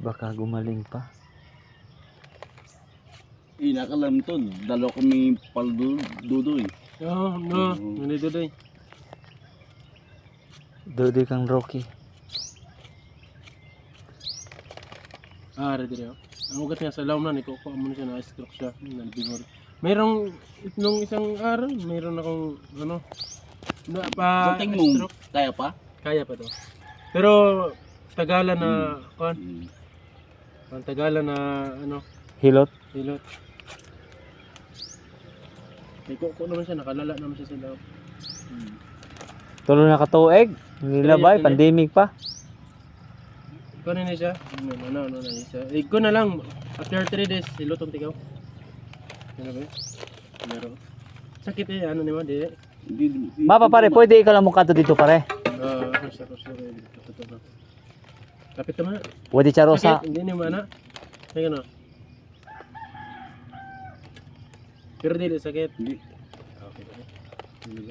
Baka gumaling pa. Inakalam to, dalawa kami paldudoy. Oo, no, ganito day. Dodi kang Rocky. Ready rin. Ang ugat niya sa laom na, ikukuha mo na siya, na-stroke siya, nalbingor. Mayroong, nung isang araw, mayroon akong, ano, na pa Buting mo, stroke. kaya pa? Kaya pa to. Pero, tagalan na, kuan, tagalan na, ano, Hilot. hilot. Ikukuha naman siya, nakalala naman siya sa laom. Tulo na katuig. Nilabay, Kaya. pandemic pa. Ikaw na siya. Ano na siya. Ikaw na lang. After 3 days, silutong tigaw. Ano ba? Meron. Sakit eh, ano naman, di. Mapa pare, pwede ikaw lang mukha to dito pare. Kursa. Kapit ka man. Pwede charo sa... Sakit, hindi naman na. Kaya gano'n. Pero di sakit. Hindi. Okay.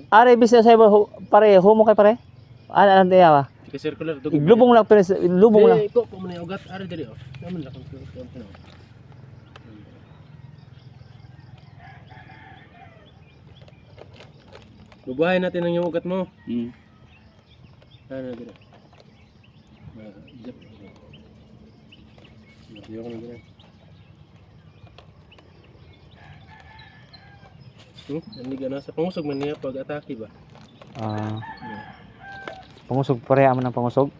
Are, business ay pare, humo kay pare? Ano tayo ba? Circular. Iglubong lang, lubong lang. Iko, kung man yung ugat, ari dali oh. Naman lang kung bubuhayin natin ang yung ugat mo. Ano dito? Natiyo ko na dito. Hindi ka na sa pangusog man niya pag-atake ba? Pangusog pare, aman ng pangusog.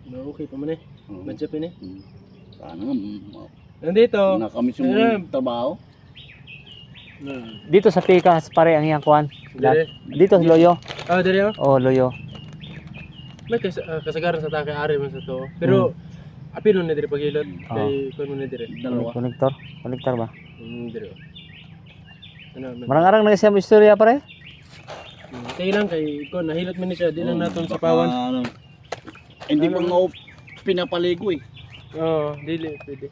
Okay pa man eh. Madjapin eh. Sana nga, Nandito. na kami sa trabaho. Dito sa Pikas pare ang iyang kuan. Dito sa Loyo. Dali oh. Oh, Loyo. May kasagaran sa taka ari man sa to. Pero apil na dire paghilot kay kun man dire. Dalawa. Konektor ba? Dire. Ano man. Marang-arang na siya mo istorya pare. Kay lang kay kon nahilot man ni siya di lang naton sa pawan. Hindi pa nga pinapaligo eh. Dili pwede.